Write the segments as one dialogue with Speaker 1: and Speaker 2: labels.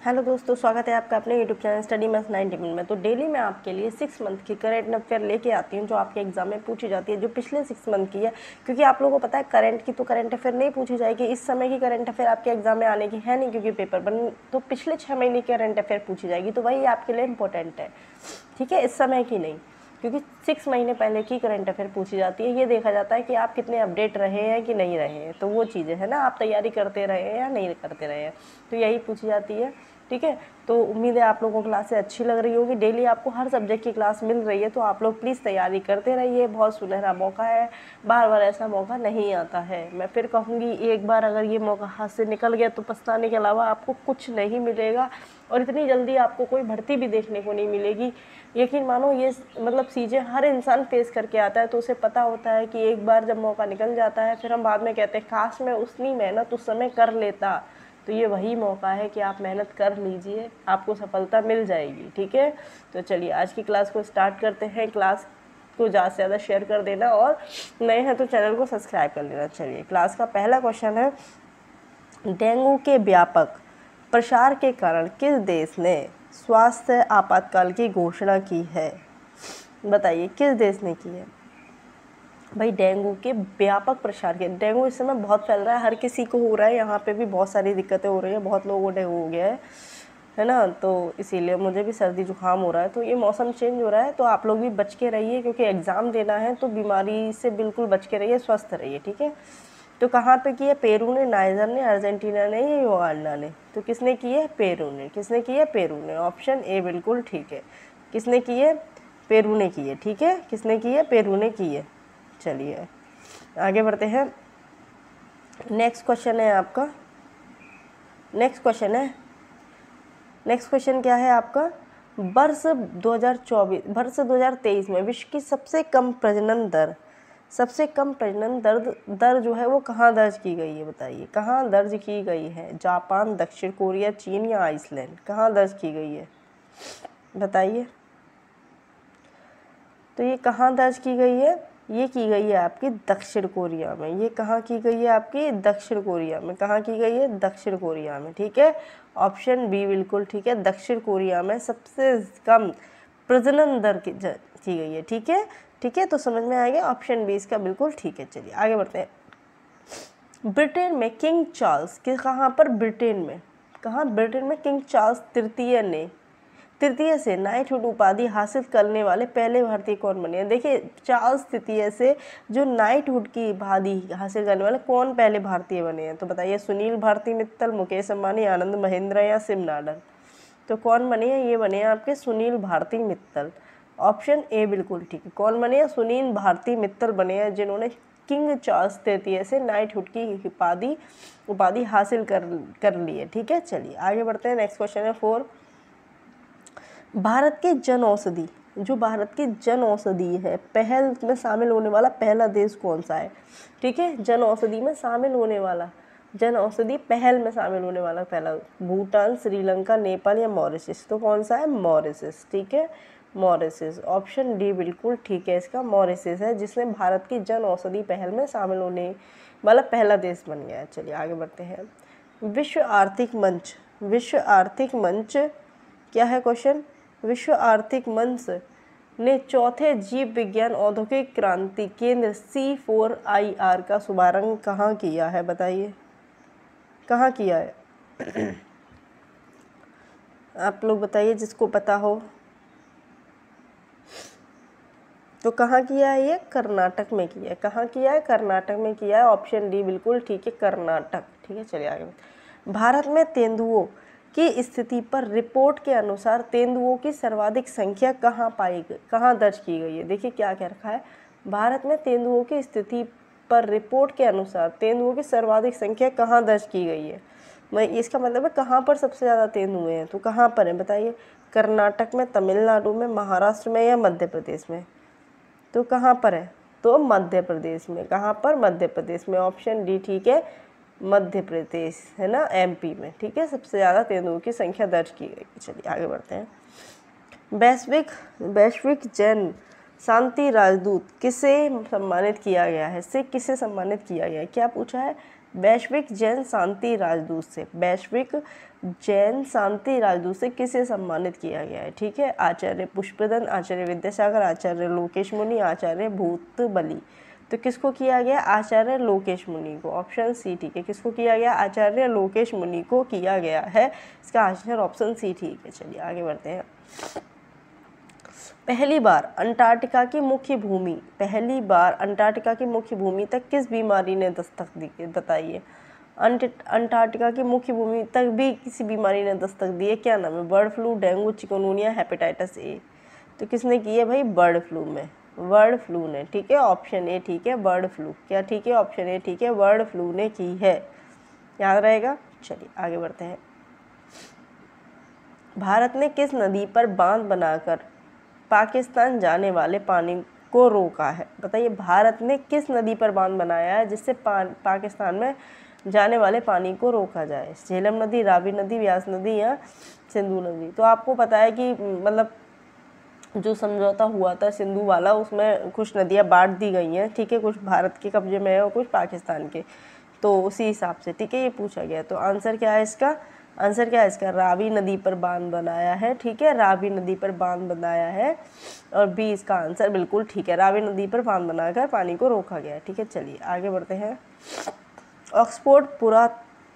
Speaker 1: Hello दोस्तों, स्वागत है आपका अपने YouTube channel study maths 90 minute में। तो डेली मैं आपके लिए 6 मंथ की करंट अफेयर लेके आती हूँ जो आपके एग्जाम में पूछी जाती है, जो पिछले 6 मंथ की है। क्योंकि आप लोगों को पता है करंट की तो करंट अफेयर नहीं पूछी जाएगी, इस समय की करंट अफेयर आपके एग्जाम में आने की है नहीं क्योंकि पेपर बन, तो पिछले 6 महीने की करंट अफेयर पूछी जाएगी, तो वही आपके लिए इंपॉर्टेंट है, ठीक है, इस समय की नहीं। क्योंकि 6 महीने पहले की करंट अफेयर पूछी जाती है, ये देखा जाता है कि आप कितने अपडेट रहे हैं कि नहीं रहे हैं, तो वो चीज़ें है ना, आप तैयारी करते रहे हैं या नहीं करते रहे हैं, तो यही पूछी जाती है, ठीक है। तो उम्मीद है आप लोगों को क्लासें अच्छी लग रही होगी, डेली आपको हर सब्जेक्ट की क्लास मिल रही है, तो आप लोग प्लीज़ तैयारी करते रहिए, बहुत सुनहरा मौका है, बार बार ऐसा मौका नहीं आता है। मैं फिर कहूँगी, एक बार अगर ये मौका हाथ से निकल गया तो पछताने के अलावा आपको कुछ नहीं मिलेगा, और इतनी जल्दी आपको कोई भर्ती भी देखने को नहीं मिलेगी। यकीन मानो, ये मतलब चीज़ें हर इंसान फेस करके आता है, तो उसे पता होता है कि एक बार जब मौका निकल जाता है फिर हम बाद में कहते हैं काश मैं उतनी मेहनत उस समय कर लेता। तो ये वही मौका है कि आप मेहनत कर लीजिए, आपको सफलता मिल जाएगी, ठीक है। तो चलिए आज की क्लास को स्टार्ट करते हैं। क्लास को ज़्यादा से ज़्यादा शेयर कर देना, और नए हैं तो चैनल को सब्सक्राइब कर लेना। चलिए, क्लास का पहला क्वेश्चन है, डेंगू के व्यापक प्रसार के कारण किस देश ने स्वास्थ्य आपातकाल की घोषणा की है? बताइए किस देश ने की है भाई? डेंगू के व्यापक प्रसार के, डेंगू इस समय बहुत फैल रहा है, हर किसी को हो रहा है, यहाँ पे भी बहुत सारी दिक्कतें हो रही है, बहुत लोगों को डेंगू हो गया है ना। तो इसीलिए मुझे भी सर्दी जुकाम हो रहा है, तो ये मौसम चेंज हो रहा है, तो आप लोग भी बच के रहिए, क्योंकि एग्ज़ाम देना है, तो बीमारी से बिल्कुल बच के रहिए, स्वस्थ रहिए, ठीक है। तो कहाँ पे की है? पेरू ने, नाइजर ने, अर्जेंटीना ने या युगांडा ने? तो किसने की है? पेरू ने। किसने की है? पेरू ने। ऑप्शन ए बिल्कुल ठीक है। किसने की है? पेरू ने की है, ठीक है। किसने की है? पेरू ने की है। चलिए आगे बढ़ते हैं। नेक्स्ट क्वेश्चन है आपका, नेक्स्ट क्वेश्चन क्या है आपका? वर्ष 2023 में विश्व की सबसे कम प्रजनन दर जो है वो कहाँ दर्ज की गई है? बताइए कहाँ दर्ज की गई है? जापान, दक्षिण कोरिया, चीन या आइसलैंड? कहाँ दर्ज की गई है बताइए। तो ये कहाँ दर्ज की गई है? ये की गई है आपकी दक्षिण कोरिया में। ये कहाँ की गई है आपकी? दक्षिण कोरिया में। कहाँ की गई है? दक्षिण कोरिया में, ठीक है। ऑप्शन बी बिल्कुल ठीक है, दक्षिण कोरिया में सबसे कम प्रजनन दर की गई है, ठीक है। ठीक है, तो समझ में आएगा, ऑप्शन बी इसका बिल्कुल ठीक है। चलिए आगे बढ़ते हैं। ब्रिटेन में किंग चार्ल्स के, कहाँ पर? ब्रिटेन में। कहाँ? ब्रिटेन में किंग चार्ल्स तृतीय से नाइटहुड उपाधि हासिल करने वाले पहले भारतीय कौन बने हैं? देखिए, चार्ल्स तृतीय से जो नाइटहुड की उपाधि हासिल करने वाले कौन पहले भारतीय बने हैं? तो बताइए, सुनील भारती मित्तल, मुकेश अंबानी, आनंद महिंद्रा या शिव नाडर? तो कौन बने हैं? ये बने हैं आपके सुनील भारती मित्तल। ऑप्शन ए बिल्कुल ठीक है। कौन बने हैं? सुनील भारती मित्तल बने हैं, जिन्होंने किंग चार्ल्स तृतीय से नाइटहुड की उपाधि हासिल कर ली है, ठीक है। चलिए आगे बढ़ते हैं। नेक्स्ट क्वेश्चन है 4। भारत की जन औषधि, जो भारत की जन औषधि है, पहल में शामिल होने वाला पहला देश कौन सा है? ठीक है, जन औषधि में शामिल होने वाला, जन औषधि पहल में शामिल होने वाला पहला, भूटान, श्रीलंका, नेपाल या मॉरिशस? तो कौन सा है? मॉरिशस, ठीक है, मॉरिशस। ऑप्शन डी बिल्कुल ठीक है, इसका मॉरिशस है, जिसने भारत की जन औषधि पहल में शामिल होने वाला पहला देश बन गया है। चलिए आगे बढ़ते हैं। विश्व आर्थिक मंच क्या है क्वेश्चन? विश्व आर्थिक मंच ने चौथे जीव विज्ञान औद्योगिक क्रांति केंद्र C4IR का शुभारंभ कहाँ किया है? बताइए कहाँ किया है? आप लोग बताइए, जिसको पता हो। तो कहाँ किया है? ये कर्नाटक में किया है। कहाँ किया है? कर्नाटक में किया है। ऑप्शन डी बिल्कुल ठीक है, कर्नाटक, ठीक है। चलिए आगे। भारत में तेंदुओं की स्थिति पर रिपोर्ट के अनुसार तेंदुओं की सर्वाधिक संख्या कहाँ दर्ज की गई है? देखिए क्या क्या रखा है, भारत में तेंदुओं की स्थिति पर रिपोर्ट के अनुसार तेंदुओं की सर्वाधिक संख्या कहाँ दर्ज की गई है? मैं, इसका मतलब है कहाँ पर सबसे ज़्यादा तेंदुए हैं, तो कहाँ पर है बताइए? कर्नाटक में, तमिलनाडु में, महाराष्ट्र में या मध्य प्रदेश में? तो कहाँ पर है? तो मध्य प्रदेश में। कहाँ पर? मध्य प्रदेश में। ऑप्शन डी ठीक है, मध्य प्रदेश है ना, MP में, ठीक है, सबसे ज़्यादा तेंदुओं की संख्या दर्ज की गई। चलिए आगे बढ़ते हैं। वैश्विक जैन शांति राजदूत किसे सम्मानित किया गया है? किसे सम्मानित किया गया है? क्या पूछा है? वैश्विक जैन शांति राजदूत से, वैश्विक जैन शांति राजदूत से किसे सम्मानित किया गया है? ठीक है, आचार्य पुष्पदन, आचार्य विद्यासागर, आचार्य लोकेश मुनि, आचार्य भूतबली। तो किसको किया गया? आचार्य लोकेश मुनि को, ऑप्शन सी ठीक है। किसको किया गया? आचार्य लोकेश मुनि को किया गया है। इसका आंसर ऑप्शन सी ठीक है। चलिए आगे बढ़ते हैं। पहली बार अंटार्कटिका की मुख्य भूमि, पहली बार अंटार्कटिका की मुख्य भूमि तक किस बीमारी ने दस्तक दी? बताइए। अंटार्कटिका की मुख्य भूमि तक भी किसी बीमारी ने दस्तक दी है, क्या नाम है? Bird flu, dengue, chikungunya, hepatitis A. तो किसने की है भाई? बर्ड फ्लू में, बर्ड फ्लू ने। ठीक है, ऑप्शन ए ठीक है, बर्ड फ्लू। क्या ठीक है? ऑप्शन ए ठीक है, बर्ड फ्लू ने की है। याद रहेगा। चलिए आगे बढ़ते हैं। भारत ने किस नदी पर बांध बनाकर पाकिस्तान जाने वाले पानी को रोका है? बताइए, भारत ने किस नदी पर बांध बनाया है जिससे पाकिस्तान में जाने वाले पानी को रोका जाए? झेलम नदी, रावी नदी, व्यास नदी या सिंधु नदी? तो आपको पता है कि मतलब जो समझौता हुआ था सिंधु वाला, उसमें कुछ नदियाँ बांट दी गई हैं। ठीक है, कुछ भारत के कब्जे में है और कुछ पाकिस्तान के, तो उसी हिसाब से ठीक है ये पूछा गया। तो आंसर क्या है इसका? आंसर क्या है इसका? रावी नदी पर बांध बनाया है। ठीक है, रावी नदी पर बांध बनाया है, और बी इसका आंसर बिल्कुल ठीक है। रावी नदी पर बांध बनाकर पानी को रोका गया। ठीक है, चलिए आगे बढ़ते हैं। ऑक्सफोर्ड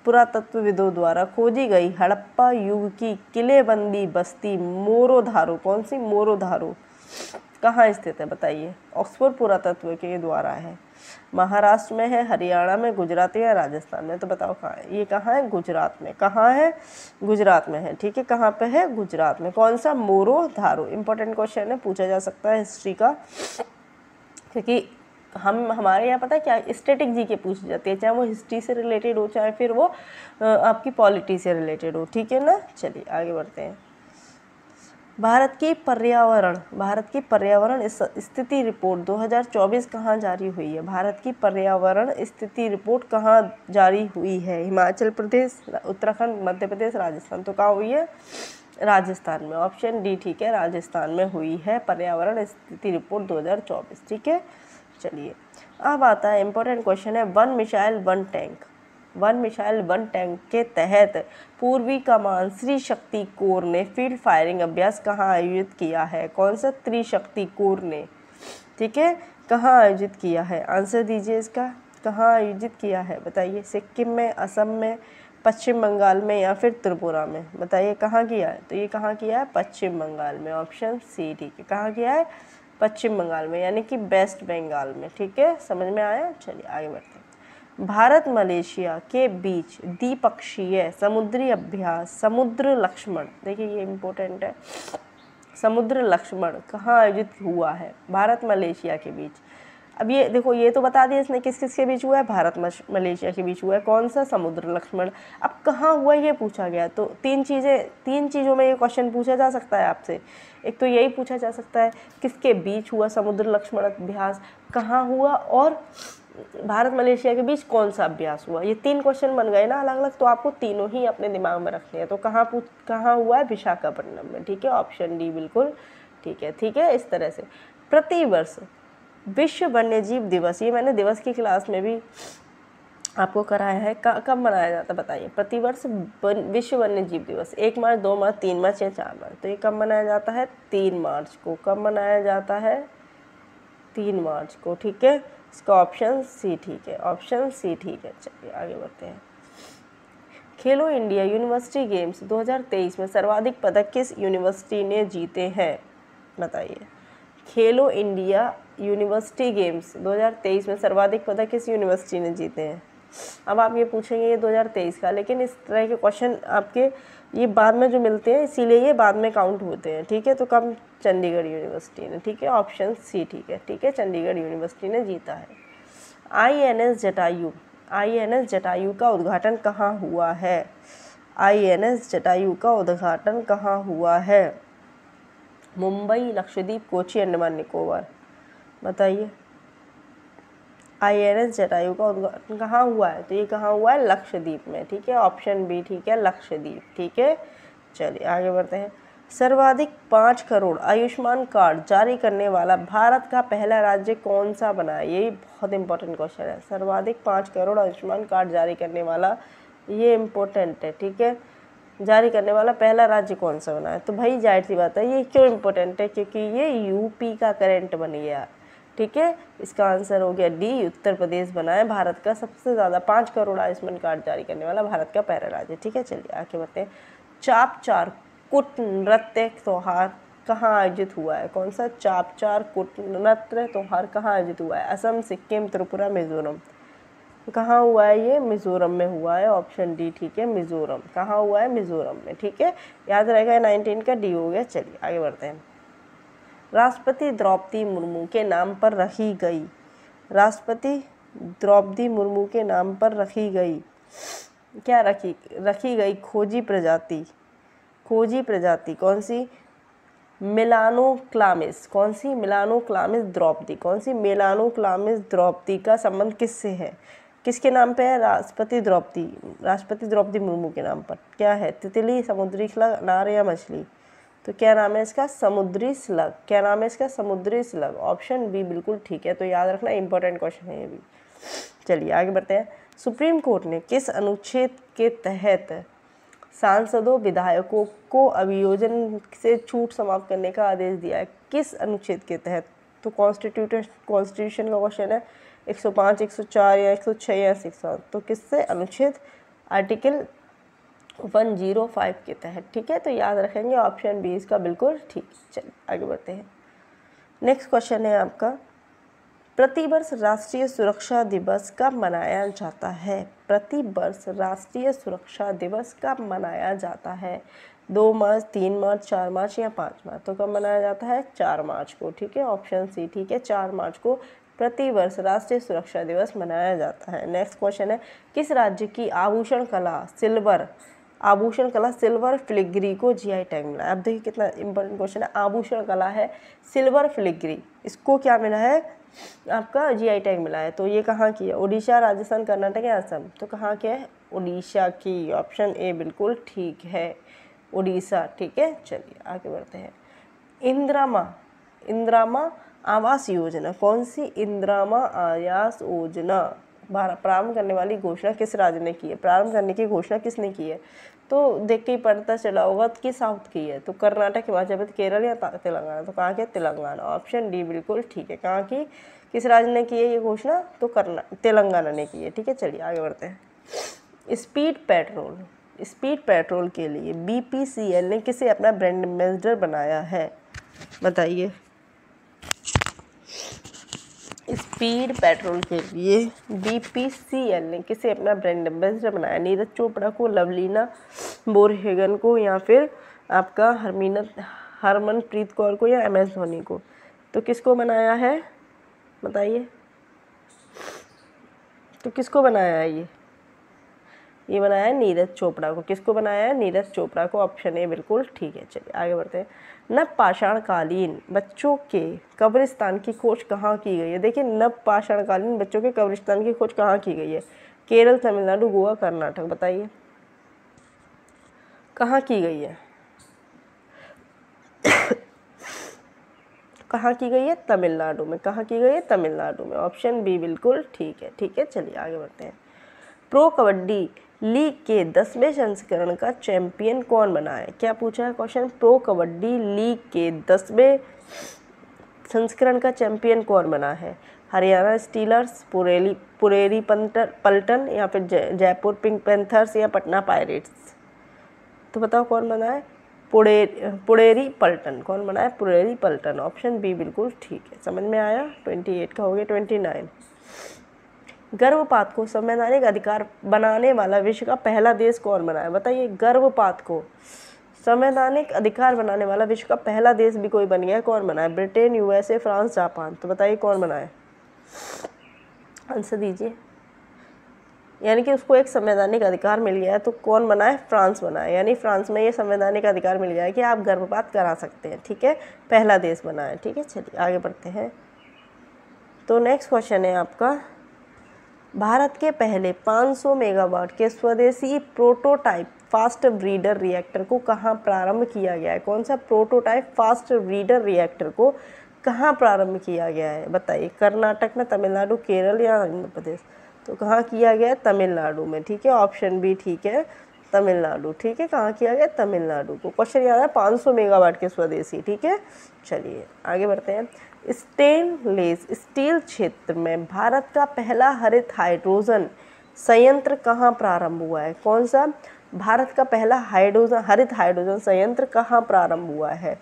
Speaker 1: पुरातत्वविदों द्वारा खोजी गई हड़प्पा युग की किलेबंदी बस्ती मोरोधारो, कौन सी? मोरोधारो कहाँ स्थित है? बताइए। ऑक्सफोर्ड पुरातत्व के द्वारा है। महाराष्ट्र में है, हरियाणा में, गुजरात में या राजस्थान में? तो बताओ कहाँ है ये? कहाँ है? गुजरात में। कहाँ है? गुजरात में है। ठीक है, कहाँ पे है? गुजरात में। कौन सा? मोरोधारो। इंपॉर्टेंट क्वेश्चन है, पूछा जा सकता है हिस्ट्री का, क्योंकि हमारे यहाँ पता है क्या, स्टैटिक जी के पूछी जाती है, चाहे वो हिस्ट्री से रिलेटेड हो चाहे फिर वो आपकी पॉलिटी से रिलेटेड हो। ठीक है ना। चलिए आगे बढ़ते हैं। भारत की पर्यावरण स्थिति रिपोर्ट 2024 कहाँ जारी हुई है? भारत की पर्यावरण स्थिति रिपोर्ट कहाँ जारी हुई है? हिमाचल प्रदेश, उत्तराखंड, मध्य प्रदेश, राजस्थान। तो कहाँ हुई है? राजस्थान में। ऑप्शन डी ठीक है, राजस्थान में हुई है पर्यावरण स्थिति रिपोर्ट 2024। ठीक है, चलिए अब आता है इंपॉर्टेंट क्वेश्चन है, one missile one tank. One missile one tank के तहत पूर्वी कमान स्त्री शक्ति कोर ने फील्ड फायरिंग अभ्यास कहाँ आयोजित किया है? कौन सा? त्रिशक्ति कोर ने। ठीक है, कहाँ आयोजित किया है? आंसर दीजिए इसका। कहाँ आयोजित किया है? बताइए। सिक्किम में, असम में, पश्चिम बंगाल में या फिर त्रिपुरा में? बताइए कहाँ किया है? तो ये कहाँ किया है? पश्चिम बंगाल में। ऑप्शन सी ठीक है। कहाँ किया है? पश्चिम बंगाल में, यानी कि वेस्ट बंगाल में। ठीक है, समझ में आया। चलिए आगे बढ़ते हैं। भारत मलेशिया के बीच द्विपक्षीय समुद्री अभ्यास समुद्र लक्ष्मण, देखिए ये इम्पोर्टेंट है, समुद्र लक्ष्मण कहाँ आयोजित हुआ है? भारत मलेशिया के बीच। अब ये देखो, ये तो बता दिया इसने किस किस के बीच हुआ है? भारत मलेशिया के बीच हुआ है। कौन सा? समुद्र लक्ष्मण। अब कहाँ हुआ ये पूछा गया, तो तीन चीज़ों में ये क्वेश्चन पूछा जा सकता है आपसे। एक तो यही पूछा जा सकता है किसके बीच हुआ समुद्र लक्ष्मण अभ्यास, कहाँ हुआ, और भारत मलेशिया के बीच कौन सा अभ्यास हुआ। ये तीन क्वेश्चन बन गए ना अलग अलग, तो आपको तीनों ही अपने दिमाग में रखने हैं। तो कहाँ हुआ है? विशाखापट्टनम में। ठीक है, ऑप्शन डी बिल्कुल ठीक है। ठीक है, इस तरह से प्रतिवर्ष विश्व वन्यजीव दिवस, ये मैंने दिवस की क्लास में भी आपको कराया है, कब मनाया जाता है? बताइए। प्रतिवर्ष विश्व वन्यजीव दिवस 1 मार्च, 2 मार्च, 3 मार्च या 4 मार्च? तो ये कब मनाया जाता है? 3 मार्च को। कब मनाया जाता है? 3 मार्च को। ठीक है, इसका ऑप्शन सी ठीक है। ऑप्शन सी ठीक है। चलिए आगे बढ़ते हैं। खेलो इंडिया यूनिवर्सिटी गेम्स 2023 में सर्वाधिक पदक किस यूनिवर्सिटी ने जीते हैं? बताइए। खेलो इंडिया यूनिवर्सिटी गेम्स 2023 में सर्वाधिक पदक किस यूनिवर्सिटी ने जीते हैं? अब आप ये पूछेंगे ये 2023 का, लेकिन इस तरह के क्वेश्चन आपके ये बाद में जो मिलते हैं, इसीलिए ये बाद में काउंट होते हैं। ठीक है, तो कब? चंडीगढ़ यूनिवर्सिटी ने। ठीक है, ऑप्शन सी ठीक है। ठीक है, चंडीगढ़ यूनिवर्सिटी ने जीता है। INS जटायु का उद्घाटन कहाँ हुआ है? INS जटायु का उद्घाटन कहाँ हुआ है? मुंबई, लक्षद्वीप, कोची, अंडमान निकोबार? बताइए। INS जटायु का उद्घाटन कहाँ हुआ है? तो ये कहाँ हुआ है? लक्षद्वीप में। ठीक है, ऑप्शन बी ठीक है, लक्षद्वीप। ठीक है, चलिए आगे बढ़ते हैं। सर्वाधिक 5 करोड़ आयुष्मान कार्ड जारी करने वाला भारत का पहला राज्य कौन सा बना है? ये बहुत इंपॉर्टेंट क्वेश्चन है। सर्वाधिक 5 करोड़ आयुष्मान कार्ड जारी करने वाला, ये इम्पोर्टेंट है, ठीक है। जारी करने वाला पहला राज्य कौन सा बना है? तो भाई जाहिर सी बात है, ये क्यों इम्पोर्टेंट है? क्योंकि ये यूपी का करंट बन गया, ठीक है। इसका आंसर हो गया डी, उत्तर प्रदेश बना है भारत का सबसे ज़्यादा 5 करोड़ आयुष्मान कार्ड जारी करने वाला भारत का पहला राज्य, ठीक है। चलिए आगे बढ़ते हैं। चाप चार कुट नृत्य त्योहार कहाँ आयोजित हुआ है? कौन सा चाप चार कुट नृत्य त्योहार कहाँ आयोजित हुआ है? असम, सिक्किम, त्रिपुरा, मिजोरम। कहाँ हुआ है ये? मिजोरम में हुआ है, ऑप्शन डी, ठीक है। मिजोरम कहाँ हुआ है? मिजोरम में, ठीक है। याद रहेगा 19 का डी हो गया। चलिए आगे बढ़ते हैं। राष्ट्रपति द्रौपदी मुर्मू के नाम पर रखी गई, राष्ट्रपति द्रौपदी मुर्मू के नाम पर रखी गई, क्या रखी गई खोजी प्रजाति, खोजी प्रजाति कौन सी? मेलानोक्लामिस। कौन सी? मेलानोक्लामिस द्रौपदी। कौन सी? मेलानोक्लामिस द्रौपदी का संबंध किससे है? किसके नाम पे है? राष्ट्रपति द्रौपदी मुर्मू के नाम पर। क्या है? तितली, समुद्री स्लग, अनार या मछली? तो क्या नाम है इसका? समुद्री स्लग। क्या नाम है इसका? समुद्री स्लग। ऑप्शन बी बिल्कुल ठीक है। तो याद रखना, इंपॉर्टेंट क्वेश्चन है ये भी। चलिए आगे बढ़ते हैं। सुप्रीम कोर्ट ने किस अनुच्छेद के तहत सांसदों विधायकों को अभियोजन से छूट समाप्त करने का आदेश दिया है? किस अनुच्छेद के तहत? तो कॉन्स्टिट्यूशन का क्वेश्चन है। 105, 104 या 106 या 107। तो किससे? अनुच्छेद आर्टिकल 105 के तहत, ठीक है। तो याद रखेंगे ऑप्शन बी इसका बिल्कुल ठीक। चलिए आगे बढ़ते हैं। नेक्स्ट क्वेश्चन है आपका, प्रतिवर्ष राष्ट्रीय सुरक्षा दिवस कब मनाया जाता है? प्रतिवर्ष राष्ट्रीय सुरक्षा दिवस कब मनाया जाता है? 2 मार्च, 3 मार्च, 4 मार्च या 5 मार्च? तो कब मनाया जाता है? 4 मार्च को, ठीक है। ऑप्शन सी, ठीक है। 4 मार्च को प्रतिवर्ष राष्ट्रीय सुरक्षा दिवस मनाया जाता है। नेक्स्ट क्वेश्चन है, किस राज्य की आभूषण कला सिल्वर फिलिग्री को जीआई टैग मिला है? अब देखिए कितना इंपॉर्टेंट क्वेश्चन है। आभूषण कला है सिल्वर फिलिग्री, इसको क्या मिला है? आपका जीआई टैग मिला है। तो ये कहाँ की है? उड़ीसा, राजस्थान, कर्नाटक या असम? तो कहाँ के है? उड़ीसा की। ऑप्शन ए बिल्कुल ठीक है, उड़ीसा, ठीक है। चलिए आगे बढ़ते हैं। इंदिरामा आवास योजना, कौन सी? इंदिरामा आवास योजना प्रारंभ करने वाली घोषणा किस राज्य ने की है? प्रारंभ करने की घोषणा किसने की है? तो देख के ही पता चला होगा कि साउथ की है। तो कर्नाटक, हिमाचल प्रदेश, केरल या तेलंगाना? तो कहाँ के? तेलंगाना। ऑप्शन डी बिल्कुल ठीक है। कहाँ की, किस राज्य ने की है ये घोषणा? तो तेलंगाना ने की है, ठीक है। चलिए आगे बढ़ते हैं। स्पीड पेट्रोल के लिए BPCL ने किसे अपना ब्रांड एम्बेसडर बनाया है? बताइए। स्पीड पेट्रोल के लिए BPCL ने किसे अपना ब्रांड एम्बेसडर बनाया? नीरज चोपड़ा को, लवलीना बोरगोहेन को, या फिर आपका हरमनप्रीत कौर को, या MS धोनी को? तो किसको बनाया है? बताइए। तो किसको बनाया है ये बनाया है नीरज चोपड़ा को। किसको बनाया है? नीरज चोपड़ा को। ऑप्शन ए बिल्कुल ठीक है। चलिए आगे बढ़ते हैं। नवपाषाणकालीन बच्चों के कब्रिस्तान की खोज कहाँ की गई है? देखिए, नवपाषाणकालीन बच्चों के कब्रिस्तान की खोज कहाँ की गई है? केरल, तमिलनाडु, गोवा, कर्नाटक? बताइए कहाँ की गई है? कहाँ की गई है? तमिलनाडु में। कहाँ की गई है? तमिलनाडु में। ऑप्शन बी बिल्कुल ठीक है, ठीक है। चलिए आगे बढ़ते हैं। प्रो कबड्डी लीग के 10वें संस्करण का चैंपियन कौन बना है? क्या पूछा है क्वेश्चन? प्रो कबड्डी लीग के 10वें संस्करण का चैंपियन कौन बना है? हरियाणा स्टीलर्स, पुरेरी पल्टन, या फिर जयपुर पिंक पैंथर्स, या पटना पायरेट्स? तो बताओ कौन बना है? पुरेरी पल्टन। कौन बना है? पुरेरी पल्टन। ऑप्शन बी बिल्कुल ठीक है। समझ में आया? 28 का हो गया 29। गर्भपात को संवैधानिक अधिकार बनाने वाला विश्व का पहला देश कौन बना है? बताइए। गर्भपात को संवैधानिक अधिकार बनाने वाला विश्व का पहला देश भी कोई बन गया है। कौन बना है? Britain, USA, France, Japan? तो बताइए कौन बना है? आंसर दीजिए। यानी कि उसको एक संवैधानिक अधिकार मिल गया है। तो कौन बना है? फ्रांस बना है। यानी फ्रांस में ये संवैधानिक अधिकार मिल गया है कि आप गर्भपात करा सकते हैं, ठीक है। पहला देश बना है, ठीक है। चलिए आगे बढ़ते हैं। तो नेक्स्ट क्वेश्चन है आपका, भारत के पहले 500 मेगावाट के स्वदेशी प्रोटोटाइप फास्ट ब्रीडर रिएक्टर को कहाँ प्रारंभ किया गया है? कौन सा प्रोटोटाइप फास्ट ब्रीडर रिएक्टर को कहाँ प्रारंभ किया गया है बताइए? कर्नाटक में, तमिलनाडु, केरल या आंध्र प्रदेश? तो कहाँ किया गया है? तमिलनाडु में। ठीक है, ऑप्शन बी ठीक है, तमिलनाडु। ठीक है, कहाँ किया गया? तमिलनाडु को। क्वेश्चन याद है 500 मेगावाट के स्वदेशी। ठीक है, चलिए आगे बढ़ते हैं। स्टेनलेस स्टील क्षेत्र में भारत का पहला हरित हाइड्रोजन संयंत्र कहाँ प्रारंभ हुआ है? कौन सा भारत का पहला हरित हाइड्रोजन संयंत्र कहाँ प्रारंभ हुआ है?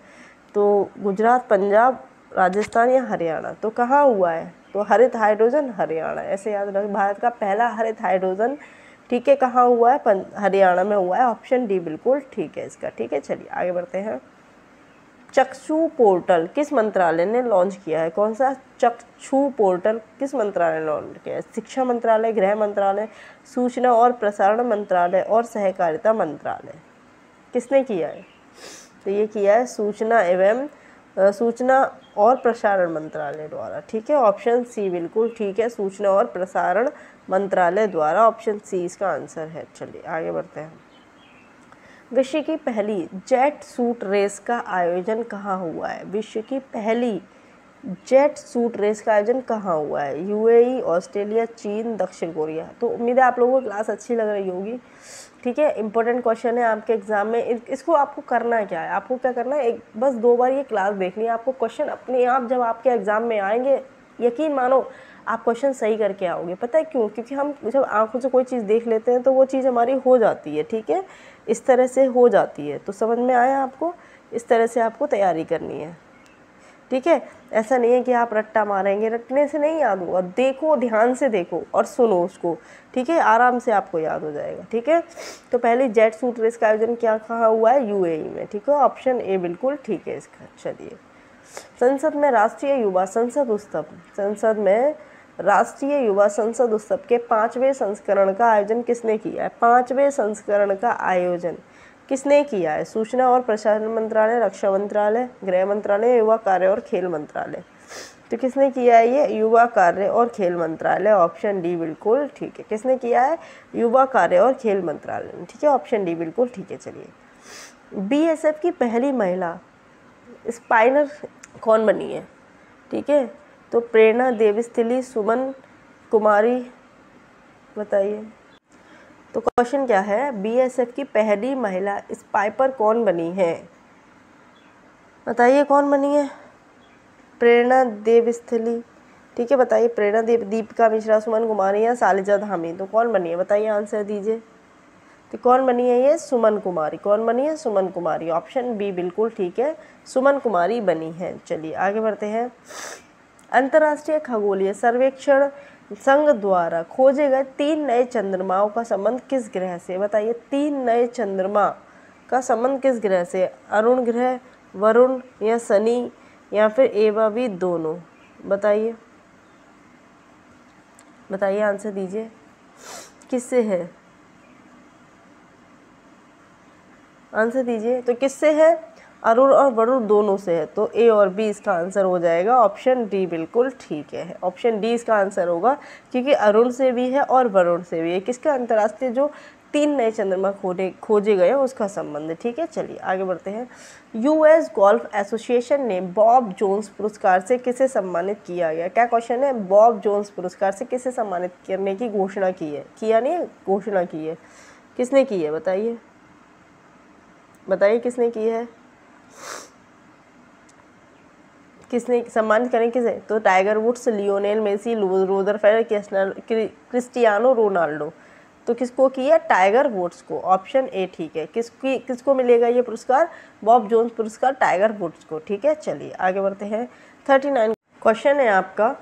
Speaker 1: तो गुजरात, पंजाब, राजस्थान या हरियाणा? तो कहाँ हुआ है? तो हरित हाइड्रोजन हरियाणा। ऐसे याद रखें, भारत का पहला हरित हाइड्रोजन, ठीक है, कहाँ हुआ है? हरियाणा में हुआ है। ऑप्शन डी बिल्कुल ठीक है इसका। ठीक है, चलिए आगे बढ़ते हैं। चक्षु पोर्टल किस मंत्रालय ने लॉन्च किया है? कौन सा चक्षु पोर्टल किस मंत्रालय ने लॉन्च किया है? शिक्षा मंत्रालय, गृह मंत्रालय, सूचना और प्रसारण मंत्रालय और सहकारिता मंत्रालय? किसने किया है? तो ये किया है सूचना और प्रसारण मंत्रालय द्वारा। ठीक है, ऑप्शन सी बिल्कुल ठीक है, सूचना और प्रसारण मंत्रालय द्वारा। ऑप्शन सी इसका आंसर है। चलिए आगे बढ़ते हैं। विश्व की पहली जेट सूट रेस का आयोजन कहाँ हुआ है? विश्व की पहली जेट सूट रेस का आयोजन कहाँ हुआ है? यूएई, ऑस्ट्रेलिया, चीन, दक्षिण कोरिया? तो उम्मीद है आप लोगों को क्लास अच्छी लग रही होगी। ठीक है, इंपॉर्टेंट क्वेश्चन है आपके एग्जाम में। इसको आपको करना क्या है? आपको क्या करना है, एक बस 2 बार ये क्लास देखनी है। आपको क्वेश्चन अपने आप जब आपके एग्जाम में आएंगे, यकीन मानो आप क्वेश्चन सही करके आओगे। पता है क्यों? क्योंकि हम जब आंखों से कोई चीज़ देख लेते हैं तो वो चीज़ हमारी हो जाती है। ठीक है, इस तरह से हो जाती है। तो समझ में आया आपको? इस तरह से आपको तैयारी करनी है। ठीक है, ऐसा नहीं है कि आप रट्टा मारेंगे, रटने से नहीं याद होगा। देखो, ध्यान से देखो और सुनो उसको। ठीक है, आराम से आपको याद हो जाएगा। ठीक है, तो पहली जेट सूट रेस का आयोजन क्या कहाँ हुआ है? यूएई में। ठीक है, ऑप्शन ए बिल्कुल ठीक है इसका। चलिए, संसद में राष्ट्रीय युवा संसद उत्सव के 5वें संस्करण का आयोजन किसने किया है? 5वें संस्करण का आयोजन किसने किया है? सूचना और प्रसारण मंत्रालय, रक्षा मंत्रालय, गृह मंत्रालय, युवा कार्य और खेल मंत्रालय? तो किसने किया है ये? युवा कार्य और खेल मंत्रालय। ऑप्शन डी बिल्कुल ठीक है। किसने किया है? युवा कार्य और खेल मंत्रालय। ठीक है, ऑप्शन डी बिल्कुल ठीक है। चलिए, बीएसएफ की पहली महिला स्पाइनर कौन बनी है? ठीक है, तो प्रेरणा देवस्थिली, सुमन कुमारी, बताइए। तो क्वेश्चन क्या है? बीएसएफ की पहली महिला स्पाइपर कौन बनी है? बताइए कौन बनी है? प्रेरणा देवस्थिली। ठीक है, बताइए। प्रेरणा दीपिका मिश्रा, सुमन कुमारी या सालिजा धामी? तो कौन बनी है? बताइए, आंसर दीजिए। तो कौन बनी है ये? सुमन कुमारी। कौन बनी है? सुमन कुमारी। ऑप्शन बी बिल्कुल ठीक है, सुमन कुमारी बनी है। चलिए आगे बढ़ते हैं। अंतर्राष्ट्रीय खगोलीय सर्वेक्षण संघ द्वारा खोजे गए 3 नए चंद्रमाओं का संबंध किस ग्रह से? बताइए, 3 नए चंद्रमा का संबंध किस ग्रह से? अरुण ग्रह, वरुण या शनि या फिर ए व बी दोनों? बताइए, बताइए, आंसर दीजिए। किससे है? आंसर दीजिए। तो किससे है? अरुण और वरुण दोनों से है। तो ए और बी इसका आंसर हो जाएगा। ऑप्शन डी बिल्कुल ठीक है। ऑप्शन डी इसका आंसर होगा, क्योंकि अरुण से भी है और वरुण से भी है। किसका? अंतर्राष्ट्रीय जो 3 नए चंद्रमा खोजे गए उसका संबंध है। ठीक है, चलिए आगे बढ़ते हैं। यूएस गोल्फ एसोसिएशन ने बॉब जोन्स पुरस्कार से किसे सम्मानित किया गया? क्या क्वेश्चन है? बॉब जोन्स पुरस्कार से किसे सम्मानित करने की घोषणा की है? किया नहीं, घोषणा की है। किसने की है? बताइए, बताइए किसने की है? किसने सम्मानित करें? किसे? तो Tiger Woods, Lionel Messi, Rutherford, Cristiano Ronaldo. तो किसको किया? टाइगर वुड्स को। ऑप्शन ए ठीक है। किसको मिलेगा ये पुरस्कार? बॉब जोन्स पुरस्कार टाइगर वुड्स को। ठीक है, चलिए आगे बढ़ते हैं। 39 क्वेश्चन है आपका,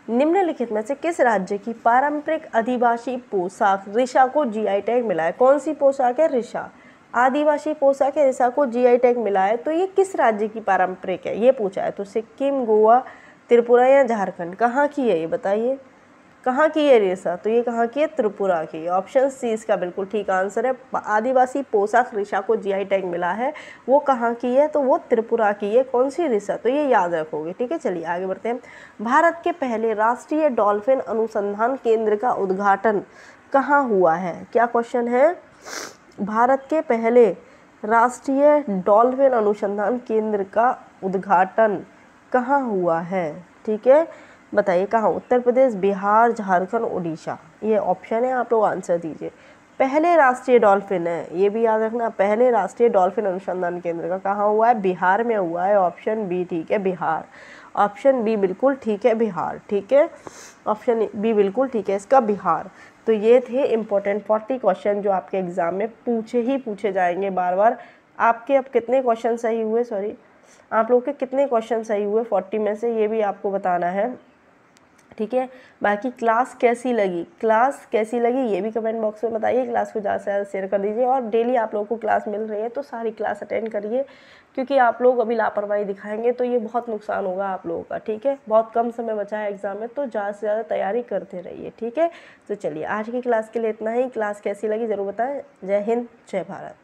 Speaker 1: निम्नलिखित में से किस राज्य की पारंपरिक आदिवासी पोशाक रिशा को जीआई टैग मिला है? कौन सी पोशाक है? रिशा। आदिवासी पोशाक है, रिशा को जीआई टैग मिला है। तो ये किस राज्य की पारंपरिक है ये पूछा है। तो सिक्किम, गोवा, त्रिपुरा या झारखंड? कहाँ की है ये? बताइए, कहाँ की है रेशा, तो ये कहाँ की है, त्रिपुरा की। ऑप्शन सी इसका बिल्कुल ठीक आंसर है। आदिवासी पोशाक रेशा को जीआई टैग मिला है, वो कहाँ की है, तो वो त्रिपुरा की है। कौन सी रेशा, तो ये याद रखोगे, ठीक है। चलिए आगे बढ़ते हैं। भारत के पहले राष्ट्रीय डॉल्फिन अनुसंधान केंद्र का उद्घाटन कहाँ हुआ है, क्या क्वेश्चन है। भारत के पहले राष्ट्रीय डॉल्फिन अनुसंधान केंद्र का उद्घाटन कहाँ हुआ है, ठीक है, बताइए कहाँ। उत्तर प्रदेश, बिहार, झारखंड, उड़ीसा, ये ऑप्शन है, आप लोग आंसर दीजिए। पहले राष्ट्रीय डॉल्फिन है, ये भी याद रखना, पहले राष्ट्रीय डॉल्फिन अनुसंधान केंद्र का कहाँ हुआ है, बिहार में हुआ है। ऑप्शन बी ठीक है, बिहार। ऑप्शन बी बिल्कुल ठीक है, बिहार, ठीक है। ऑप्शन बी बिल्कुल ठीक है इसका, बिहार। तो ये थे इंपॉर्टेंट 40 क्वेश्चन जो आपके एग्जाम में पूछे जाएंगे बार बार। आपके अब कितने क्वेश्चन सही हुए, सॉरी, आप लोग के कितने क्वेश्चन सही हुए 40 में से, ये भी आपको बताना है, ठीक है। बाकी क्लास कैसी लगी ये भी कमेंट बॉक्स में बताइए। क्लास को ज़्यादा से ज़्यादा शेयर कर दीजिए, और डेली आप लोगों को क्लास मिल रही है तो सारी क्लास अटेंड करिए, क्योंकि आप लोग अभी लापरवाही दिखाएंगे तो ये बहुत नुकसान होगा आप लोगों का, ठीक है। बहुत कम समय बचा है एग्जाम में, तो ज़्यादा से ज़्यादा तैयारी करते रहिए, ठीक है। तो चलिए आज की क्लास के लिए इतना ही। क्लास कैसी लगी ज़रूर बताएं। जय हिंद, जय भारत।